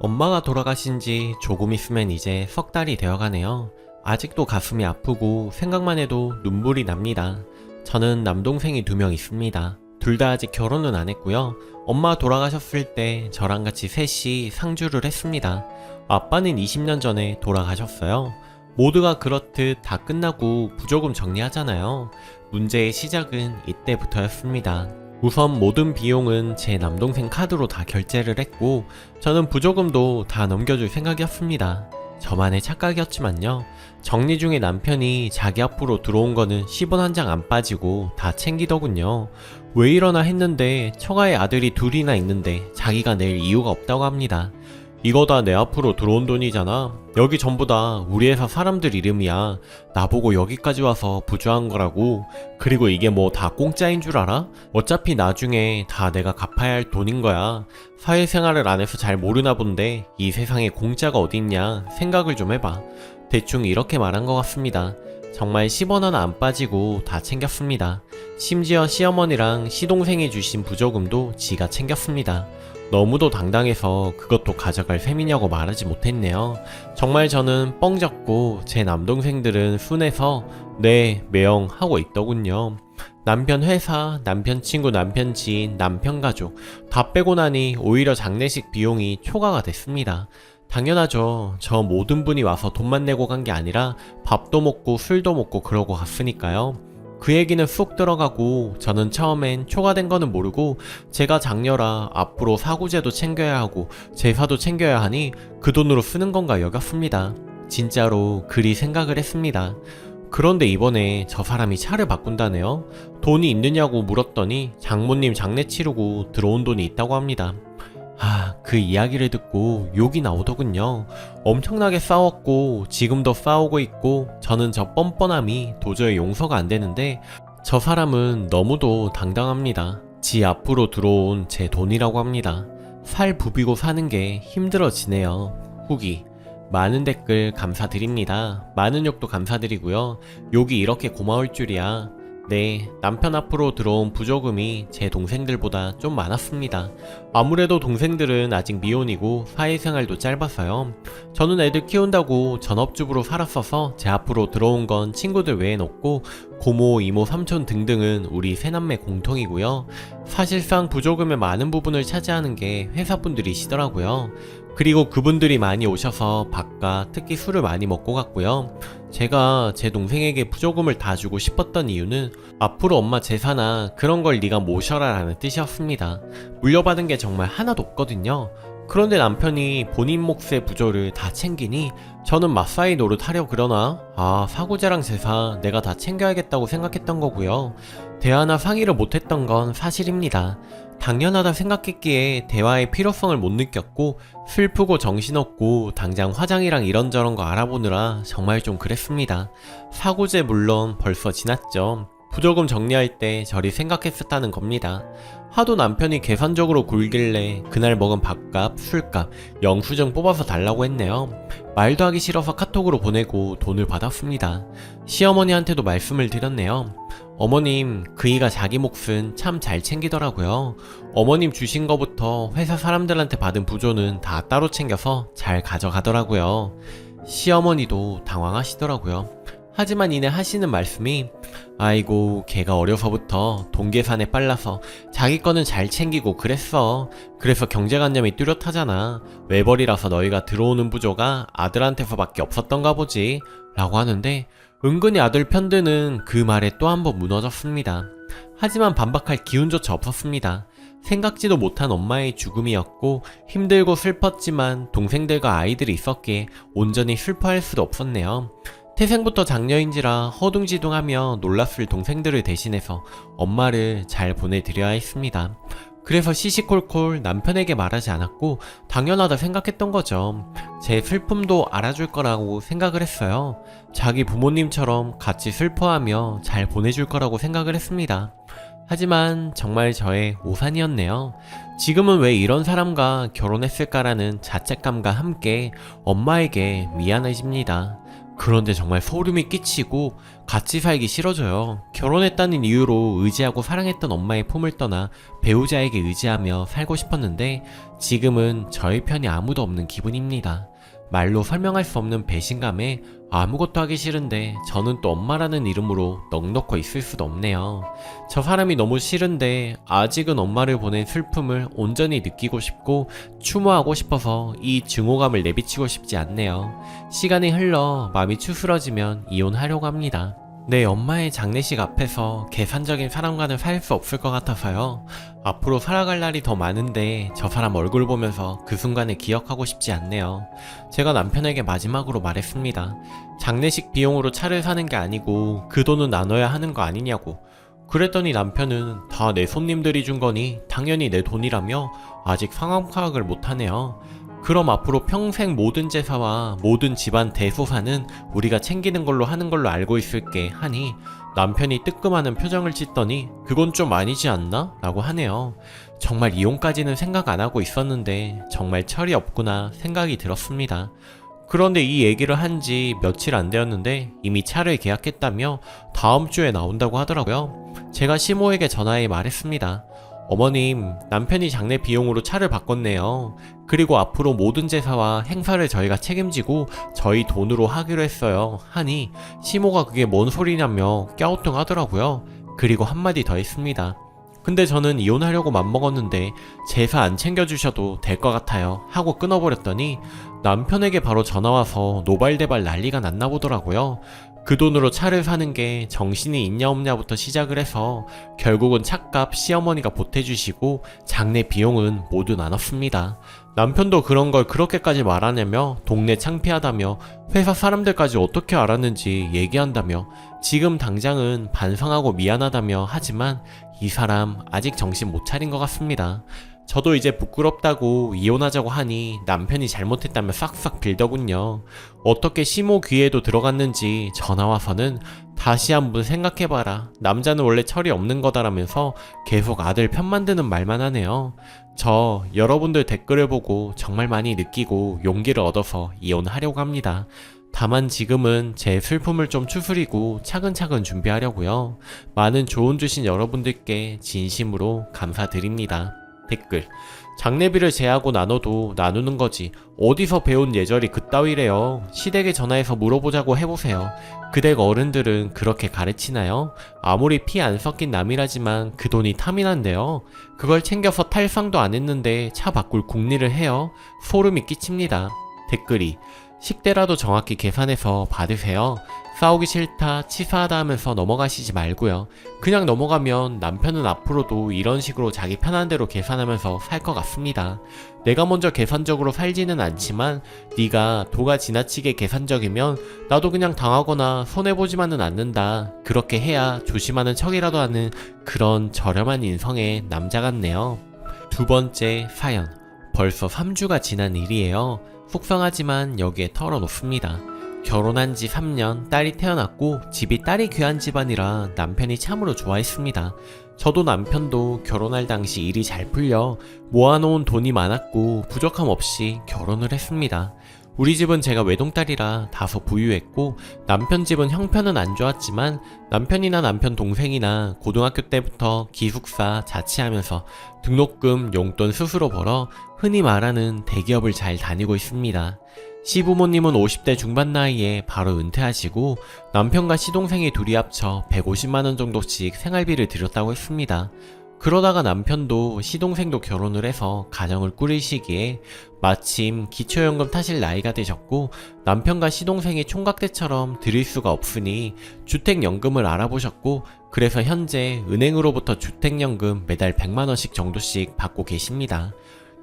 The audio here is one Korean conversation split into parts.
엄마가 돌아가신 지 조금 있으면 이제 석 달이 되어가네요. 아직도 가슴이 아프고 생각만 해도 눈물이 납니다. 저는 남동생이 2명 있습니다. 둘 다 아직 결혼은 안 했고요. 엄마 돌아가셨을 때 저랑 같이 셋이 상주를 했습니다. 아빠는 20년 전에 돌아가셨어요. 모두가 그렇듯 다 끝나고 부조금 정리하잖아요. 문제의 시작은 이때부터였습니다. 우선 모든 비용은 제 남동생 카드로 다 결제를 했고 저는 부조금도 다 넘겨줄 생각이었습니다. 저만의 착각이었지만요. 정리 중에 남편이 자기 앞으로 들어온 거는 10원 한 장 안 빠지고 다 챙기더군요. 왜 이러나 했는데 처가에 아들이 둘이나 있는데 자기가 낼 이유가 없다고 합니다. 이거 다 내 앞으로 들어온 돈이잖아. 여기 전부 다 우리 회사 사람들 이름이야. 나보고 여기까지 와서 부주한 거라고. 그리고 이게 뭐 다 공짜인 줄 알아? 어차피 나중에 다 내가 갚아야 할 돈인 거야. 사회생활을 안 해서 잘 모르나 본데 이 세상에 공짜가 어딨냐 생각을 좀 해봐. 대충 이렇게 말한 것 같습니다. 정말 10원 하나 안 빠지고 다 챙겼습니다. 심지어 시어머니랑 시동생이 주신 부조금도 지가 챙겼습니다. 너무도 당당해서 그것도 가져갈 셈이냐고 말하지 못했네요. 정말 저는 뻥 졌고 제 남동생들은 순해서 네, 매형 하고 있더군요. 남편 회사, 남편 친구, 남편 지인, 남편 가족 다 빼고 나니 오히려 장례식 비용이 초과가 됐습니다. 당연하죠. 저 모든 분이 와서 돈만 내고 간 게 아니라 밥도 먹고 술도 먹고 그러고 갔으니까요. 그 얘기는 쑥 들어가고 저는 처음엔 초과된 거는 모르고 제가 장녀라 앞으로 사구제도 챙겨야 하고 제사도 챙겨야 하니 그 돈으로 쓰는 건가 여겼습니다. 진짜로 그리 생각을 했습니다. 그런데 이번에 저 사람이 차를 바꾼다네요. 돈이 있느냐고 물었더니 장모님 장례 치르고 들어온 돈이 있다고 합니다. 그 이야기를 듣고 욕이 나오더군요. 엄청나게 싸웠고 지금도 싸우고 있고 저는 저 뻔뻔함이 도저히 용서가 안 되는데 저 사람은 너무도 당당합니다. 지 앞으로 들어온 제 돈이라고 합니다. 살 부비고 사는 게 힘들어지네요. 후기 많은 댓글 감사드립니다. 많은 욕도 감사드리고요. 욕이 이렇게 고마울 줄이야. 네, 남편 앞으로 들어온 부조금이 제 동생들보다 좀 많았습니다. 아무래도 동생들은 아직 미혼이고 사회생활도 짧아서요. 저는 애들 키운다고 전업주부로 살았어서 제 앞으로 들어온 건 친구들 외엔 없고 고모, 이모, 삼촌 등등은 우리 새남매 공통이고요. 사실상 부조금의 많은 부분을 차지하는 게 회사분들이시더라고요. 그리고 그분들이 많이 오셔서 밥과 특히 술을 많이 먹고 갔고요. 제가 제 동생에게 부조금을 다 주고 싶었던 이유는 앞으로 엄마 제사나 그런 걸 네가 모셔라 라는 뜻이었습니다. 물려받은 게 정말 하나도 없거든요. 그런데 남편이 본인 몫의 부조를 다 챙기니 저는 맞사이 노릇하려 그러나 사구제랑 제사 내가 다 챙겨야겠다고 생각했던 거고요. 대화나 상의를 못했던 건 사실입니다. 당연하다 생각했기에 대화의 필요성을 못 느꼈고 슬프고 정신없고 당장 화장이랑 이런저런 거 알아보느라 정말 좀 그랬습니다. 사고제 물론 벌써 지났죠. 부조금 정리할 때 저리 생각했었다는 겁니다. 하도 남편이 계산적으로 굴길래 그날 먹은 밥값, 술값, 영수증 뽑아서 달라고 했네요. 말도 하기 싫어서 카톡으로 보내고 돈을 받았습니다. 시어머니한테도 말씀을 드렸네요. 어머님, 그이가 자기 몫은 참 잘 챙기더라고요. 어머님 주신 거부터 회사 사람들한테 받은 부조는 다 따로 챙겨서 잘 가져가더라고요. 시어머니도 당황하시더라고요. 하지만 이내 하시는 말씀이 아이고 걔가 어려서부터 돈 계산에 빨라서 자기 거는 잘 챙기고 그랬어. 그래서 경제관념이 뚜렷하잖아. 외벌이라서 너희가 들어오는 부조가 아들한테서밖에 없었던가 보지 라고 하는데 은근히 아들 편드는 그 말에 또 한 번 무너졌습니다. 하지만 반박할 기운조차 없었습니다. 생각지도 못한 엄마의 죽음이었고 힘들고 슬펐지만 동생들과 아이들이 있었기에 온전히 슬퍼할 수도 없었네요. 태생부터 장녀인지라 허둥지둥하며 놀랐을 동생들을 대신해서 엄마를 잘 보내드려야 했습니다. 그래서 시시콜콜 남편에게 말하지 않았고 당연하다 생각했던 거죠. 제 슬픔도 알아줄 거라고 생각을 했어요. 자기 부모님처럼 같이 슬퍼하며 잘 보내줄 거라고 생각을 했습니다. 하지만 정말 저의 오산이었네요. 지금은 왜 이런 사람과 결혼했을까라는 자책감과 함께 엄마에게 미안해집니다. 그런데 정말 소름이 끼치고 같이 살기 싫어져요. 결혼했다는 이유로 의지하고 사랑했던 엄마의 품을 떠나 배우자에게 의지하며 살고 싶었는데 지금은 저의 편이 아무도 없는 기분입니다. 말로 설명할 수 없는 배신감에 아무것도 하기 싫은데 저는 또 엄마라는 이름으로 넋놓고 있을 수도 없네요. 저 사람이 너무 싫은데 아직은 엄마를 보낸 슬픔을 온전히 느끼고 싶고 추모하고 싶어서 이 증오감을 내비치고 싶지 않네요. 시간이 흘러 마음이 추스러지면 이혼하려고 합니다. 내 엄마의 장례식 앞에서 계산적인 사람과는 살 수 없을 것 같아서요. 앞으로 살아갈 날이 더 많은데 저 사람 얼굴 보면서 그 순간을 기억하고 싶지 않네요. 제가 남편에게 마지막으로 말했습니다. 장례식 비용으로 차를 사는 게 아니고 그 돈은 나눠야 하는 거 아니냐고. 그랬더니 남편은 다 내 손님들이 준 거니 당연히 내 돈이라며 아직 상황 파악을 못하네요. 그럼 앞으로 평생 모든 제사와 모든 집안 대소사는 우리가 챙기는 걸로 하는 걸로 알고 있을게 하니 남편이 뜨끔하는 표정을 짓더니 그건 좀 아니지 않나? 라고 하네요. 정말 이혼까지는 생각 안 하고 있었는데 정말 철이 없구나 생각이 들었습니다. 그런데 이 얘기를 한 지 며칠 안 되었는데 이미 차를 계약했다며 다음 주에 나온다고 하더라고요. 제가 시모에게 전화해 말했습니다. 어머님, 남편이 장례 비용으로 차를 바꿨네요. 그리고 앞으로 모든 제사와 행사를 저희가 책임지고 저희 돈으로 하기로 했어요. 하니 시모가 그게 뭔 소리냐며 갸우뚱하더라고요. 그리고 한마디 더 했습니다. 근데 저는 이혼하려고 맘먹었는데 제사 안 챙겨주셔도 될 것 같아요 하고 끊어버렸더니 남편에게 바로 전화와서 노발대발 난리가 났나 보더라고요. 그 돈으로 차를 사는 게 정신이 있냐 없냐부터 시작을 해서 결국은 차값 시어머니가 보태주시고 장례 비용은 모두 나눴습니다. 남편도 그런 걸 그렇게까지 말하냐며 동네 창피하다며 회사 사람들까지 어떻게 알았는지 얘기한다며 지금 당장은 반성하고 미안하다며 하지만 이 사람 아직 정신 못 차린 것 같습니다. 저도 이제 부끄럽다고 이혼하자고 하니 남편이 잘못했다며 싹싹 빌더군요. 어떻게 시모 귀에도 들어갔는지 전화와서는 다시 한번 생각해봐라. 남자는 원래 철이 없는 거다라면서 계속 아들 편 만드는 말만 하네요. 저 여러분들 댓글을 보고 정말 많이 느끼고 용기를 얻어서 이혼하려고 합니다. 다만 지금은 제 슬픔을 좀 추스리고 차근차근 준비하려고요. 많은 조언 주신 여러분들께 진심으로 감사드립니다. 댓글: 장례비를 제하고 나눠도 나누는 거지 어디서 배운 예절이 그따위래요. 시댁에 전화해서 물어보자고 해보세요. 그댁 어른들은 그렇게 가르치나요? 아무리 피 안 섞인 남이라지만 그 돈이 탐이 난데요. 그걸 챙겨서 탈상도 안 했는데 차 바꿀 궁리를 해요. 소름이 끼칩니다. 댓글이: 식대라도 정확히 계산해서 받으세요. 싸우기 싫다, 치사하다 하면서 넘어가시지 말고요. 그냥 넘어가면 남편은 앞으로도 이런 식으로 자기 편한 대로 계산하면서 살 것 같습니다. 내가 먼저 계산적으로 살지는 않지만 네가 도가 지나치게 계산적이면 나도 그냥 당하거나 손해보지만은 않는다. 그렇게 해야 조심하는 척이라도 하는 그런 저렴한 인성의 남자 같네요. 두 번째 사연. 벌써 3주가 지난 일이에요. 속상하지만 여기에 털어놓습니다. 결혼한 지 3년, 딸이 태어났고 집이 딸이 귀한 집안이라 남편이 참으로 좋아했습니다. 저도 남편도 결혼할 당시 일이 잘 풀려 모아놓은 돈이 많았고 부족함 없이 결혼을 했습니다. 우리 집은 제가 외동딸이라 다소 부유했고 남편 집은 형편은 안 좋았지만 남편이나 남편 동생이나 고등학교 때부터 기숙사 자취하면서 등록금, 용돈 스스로 벌어 흔히 말하는 대기업을 잘 다니고 있습니다. 시부모님은 50대 중반 나이에 바로 은퇴하시고 남편과 시동생이 둘이 합쳐 150만원 정도씩 생활비를 들였다고 했습니다. 그러다가 남편도 시동생도 결혼을 해서 가정을 꾸릴 시기에 마침 기초연금 타실 나이가 되셨고 남편과 시동생이 총각대처럼 드릴 수가 없으니 주택연금을 알아보셨고 그래서 현재 은행으로부터 주택연금 매달 100만원씩 정도씩 받고 계십니다.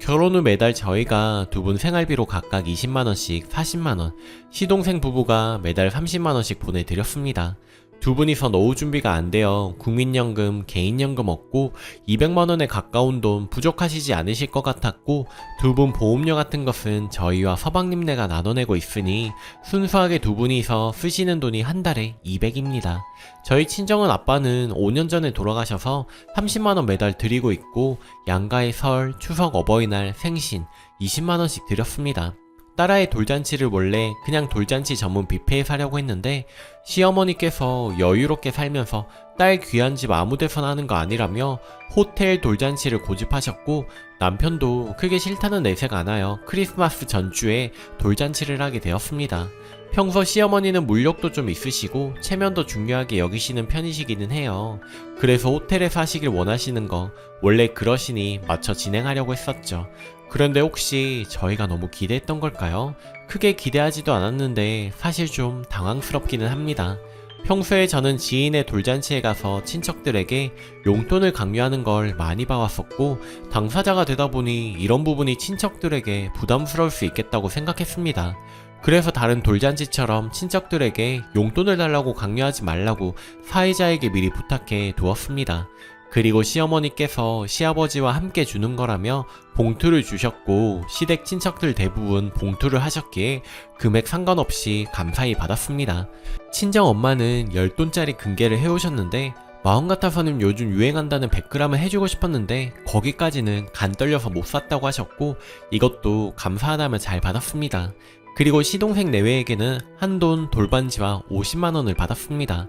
결혼 후 매달 저희가 두 분 생활비로 각각 20만원씩 40만원, 시동생 부부가 매달 30만원씩 보내드렸습니다. 두 분이서 노후 준비가 안 되어 국민연금, 개인연금 없고 200만원에 가까운 돈 부족하시지 않으실 것 같았고 두 분 보험료 같은 것은 저희와 서방님네가 나눠내고 있으니 순수하게 두 분이서 쓰시는 돈이 한 달에 200입니다. 저희 친정은 아빠는 5년 전에 돌아가셔서 30만원 매달 드리고 있고 양가의 설, 추석, 어버이날, 생신 20만원씩 드렸습니다. 딸아이 돌잔치를 원래 그냥 돌잔치 전문 뷔페에 사려고 했는데 시어머니께서 여유롭게 살면서 딸 귀한 집 아무 데서나 하는 거 아니라며 호텔 돌잔치를 고집하셨고, 남편도 크게 싫다는 내색 안 하여 크리스마스 전주에 돌잔치를 하게 되었습니다. 평소 시어머니는 물욕도 좀 있으시고 체면도 중요하게 여기시는 편이시기는 해요. 그래서 호텔에 사시길 원하시는 거 원래 그러시니 맞춰 진행하려고 했었죠. 그런데 혹시 저희가 너무 기대했던 걸까요? 크게 기대하지도 않았는데 사실 좀 당황스럽기는 합니다. 평소에 저는 지인의 돌잔치에 가서 친척들에게 용돈을 강요하는 걸 많이 봐왔었고, 당사자가 되다 보니 이런 부분이 친척들에게 부담스러울 수 있겠다고 생각했습니다. 그래서 다른 돌잔치처럼 친척들에게 용돈을 달라고 강요하지 말라고 사회자에게 미리 부탁해 두었습니다. 그리고 시어머니께서 시아버지와 함께 주는 거라며 봉투를 주셨고, 시댁 친척들 대부분 봉투를 하셨기에 금액 상관없이 감사히 받았습니다. 친정 엄마는 10돈짜리 금괴를 해오셨는데, 마음 같아서는 요즘 유행한다는 100g을 해주고 싶었는데 거기까지는 간 떨려서 못 샀다고 하셨고, 이것도 감사하다며 잘 받았습니다. 그리고 시동생 내외에게는 한돈 돌반지와 50만원을 받았습니다.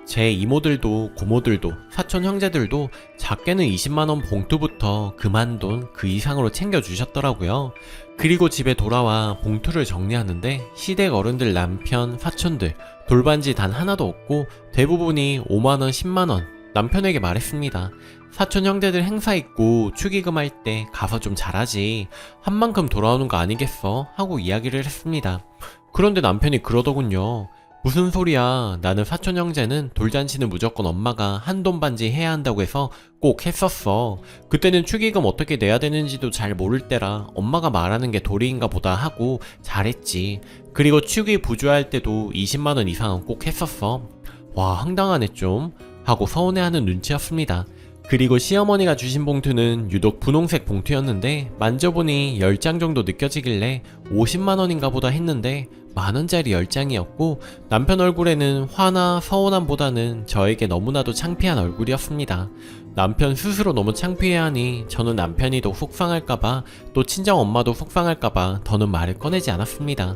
제 이모들도 고모들도 사촌 형제들도 작게는 20만원 봉투부터 금한돈 그 이상으로 챙겨주셨더라고요. 그리고 집에 돌아와 봉투를 정리하는데 시댁 어른들 남편, 사촌들 돌반지 단 하나도 없고 대부분이 5만원, 10만원 남편에게 말했습니다. 사촌 형제들 행사 있고 축의금 할 때 가서 좀 잘하지, 한 만큼 돌아오는 거 아니겠어? 하고 이야기를 했습니다. 그런데 남편이 그러더군요. 무슨 소리야, 나는 사촌 형제는 돌잔치는 무조건 엄마가 한돈 반지 해야 한다고 해서 꼭 했었어. 그때는 축의금 어떻게 내야 되는지도 잘 모를 때라 엄마가 말하는 게 도리인가 보다 하고 잘했지. 그리고 축의 부조할 때도 20만원 이상은 꼭 했었어. 와, 황당하네 좀 하고 서운해하는 눈치였습니다. 그리고 시어머니가 주신 봉투는 유독 분홍색 봉투였는데 만져보니 10장 정도 느껴지길래 50만원인가 보다 했는데 만원짜리 10장이었고, 남편 얼굴에는 화나 서운함보다는 저에게 너무나도 창피한 얼굴이었습니다. 남편 스스로 너무 창피해하니 저는 남편이 더 속상할까봐, 또 친정엄마도 속상할까봐 더는 말을 꺼내지 않았습니다.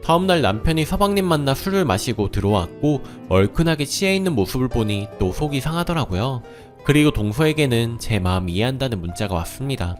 다음날 남편이 서방님 만나 술을 마시고 들어왔고 얼큰하게 취해있는 모습을 보니 또 속이 상하더라고요. 그리고 동서에게는 제 마음 이해한다는 문자가 왔습니다.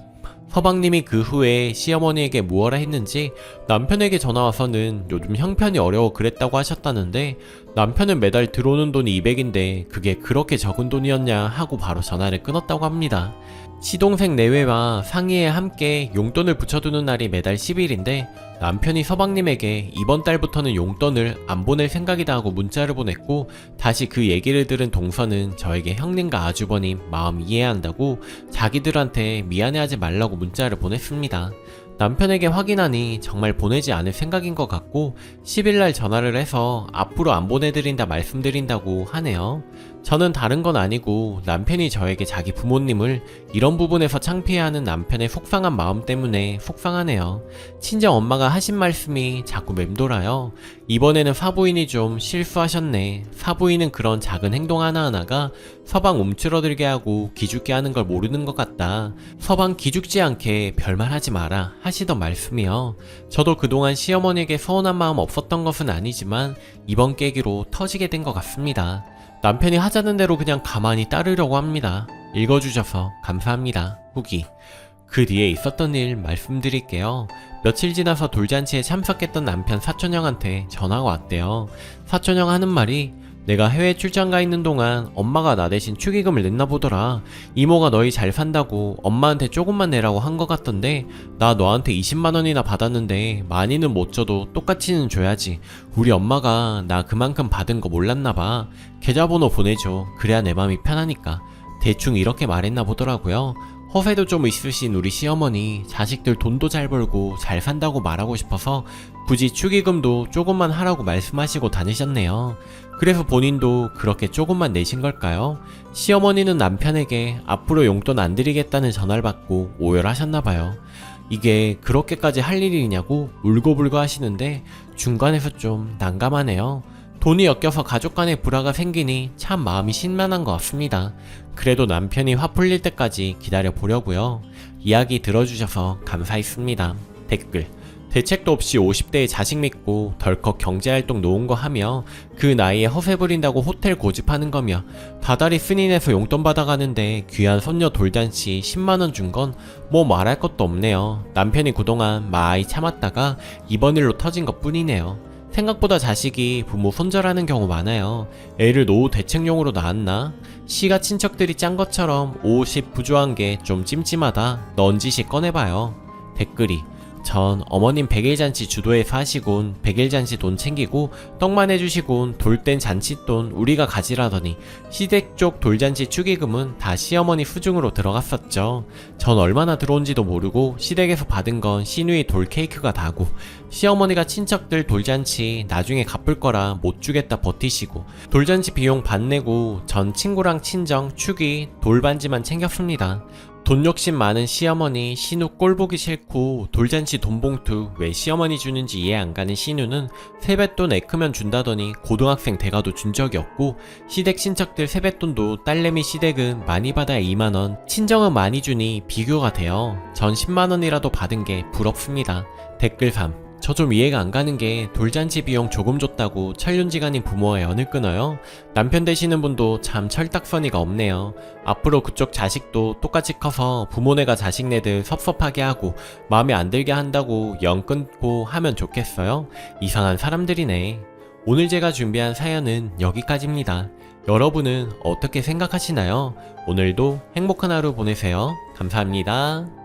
서방님이 그 후에 시어머니에게 무엇라 했는지 남편에게 전화와서는 요즘 형편이 어려워 그랬다고 하셨다는데, 남편은 매달 들어오는 돈이 200인데 그게 그렇게 적은 돈이었냐 하고 바로 전화를 끊었다고 합니다. 시동생 내외와 상의에 함께 용돈을 붙여두는 날이 매달 10일인데 남편이 서방님에게 이번 달부터는 용돈을 안 보낼 생각이다 하고 문자를 보냈고, 다시 그 얘기를 들은 동서는 저에게 형님과 아주버님 마음 이해한다고 자기들한테 미안해하지 말라고 문자를 보냈습니다. 남편에게 확인하니 정말 보내지 않을 생각인 것 같고 10일날 전화를 해서 앞으로 안 보내드린다 말씀드린다고 하네요. 저는 다른 건 아니고 남편이 저에게 자기 부모님을 이런 부분에서 창피해하는 남편의 속상한 마음 때문에 속상하네요. 친정 엄마가 하신 말씀이 자꾸 맴돌아요. 이번에는 사부인이 좀 실수하셨네. 사부인은 그런 작은 행동 하나하나가 서방 움츠러들게 하고 기죽게 하는 걸 모르는 것 같다. 서방 기죽지 않게 별말 하지 마라 하시던 말씀이요. 저도 그동안 시어머니에게 서운한 마음 없었던 것은 아니지만 이번 계기로 터지게 된 것 같습니다. 남편이 하자는 대로 그냥 가만히 따르려고 합니다. 읽어주셔서 감사합니다. 후기. 그 뒤에 있었던 일 말씀드릴게요. 며칠 지나서 돌잔치에 참석했던 남편 사촌형한테 전화가 왔대요. 사촌형 하는 말이, 내가 해외 출장 가 있는 동안 엄마가 나 대신 축의금을 냈나 보더라. 이모가 너희 잘 산다고 엄마한테 조금만 내라고 한 것 같던데 나 너한테 20만원이나 받았는데 많이는 못 줘도 똑같이는 줘야지. 우리 엄마가 나 그만큼 받은 거 몰랐나봐. 계좌번호 보내줘. 그래야 내 맘이 편하니까. 대충 이렇게 말했나 보더라고요. 허세도 좀 있으신 우리 시어머니, 자식들 돈도 잘 벌고 잘 산다고 말하고 싶어서 굳이 축의금도 조금만 하라고 말씀하시고 다니셨네요. 그래서 본인도 그렇게 조금만 내신 걸까요? 시어머니는 남편에게 앞으로 용돈 안 드리겠다는 전화를 받고 오열하셨나봐요. 이게 그렇게까지 할 일이냐고 울고불고 하시는데 중간에서 좀 난감하네요. 돈이 엮여서 가족 간의 불화가 생기니 참 마음이 심란한 것 같습니다. 그래도 남편이 화 풀릴 때까지 기다려 보려고요. 이야기 들어주셔서 감사했습니다. 댓글. 대책도 없이 50대에 자식 믿고 덜컥 경제활동 놓은 거 하며 그 나이에 허세 부린다고 호텔 고집하는 거며 다달이 승인해서 용돈 받아가는데 귀한 손녀 돌잔치 10만원 준 건 뭐 말할 것도 없네요. 남편이 그동안 마아이 참았다가 이번 일로 터진 것 뿐이네요. 생각보다 자식이 부모 손절하는 경우 많아요. 애를 노후 대책용으로 낳았나? 시가 친척들이 짠 것처럼 50 부조한 게 좀 찜찜하다. 넌지시 꺼내봐요. 댓글이 전 어머님 100일 잔치 주도해서 하시곤 100일 잔치 돈 챙기고 떡만 해주시곤 돌 땐 잔치돈 우리가 가지라더니 시댁 쪽 돌잔치 축의금은 다 시어머니 수중으로 들어갔었죠. 전 얼마나 들어온지도 모르고 시댁에서 받은 건 시누이 돌 케이크가 다고 시어머니가 친척들 돌잔치 나중에 갚을 거라 못 주겠다 버티시고 돌잔치 비용 반 내고 전 친구랑 친정 축의 돌반지만 챙겼습니다. 돈 욕심 많은 시어머니 시누 꼴보기 싫고 돌잔치 돈봉투 왜 시어머니 주는지 이해 안 가는 시누는 세뱃돈 애 크면 준다더니 고등학생 돼가도 준 적이 없고 시댁 친척들 세뱃돈도 딸내미 시댁은 많이 받아야 2만원 친정은 많이 주니 비교가 돼요. 전 10만원이라도 받은 게 부럽습니다. 댓글 3 저 좀 이해가 안 가는 게 돌잔치 비용 조금 줬다고 천륜지간인 부모와 연을 끊어요? 남편 되시는 분도 참 철딱서니가 없네요. 앞으로 그쪽 자식도 똑같이 커서 부모네가 자식네들 섭섭하게 하고 마음에 안 들게 한다고 연 끊고 하면 좋겠어요? 이상한 사람들이네. 오늘 제가 준비한 사연은 여기까지입니다. 여러분은 어떻게 생각하시나요? 오늘도 행복한 하루 보내세요. 감사합니다.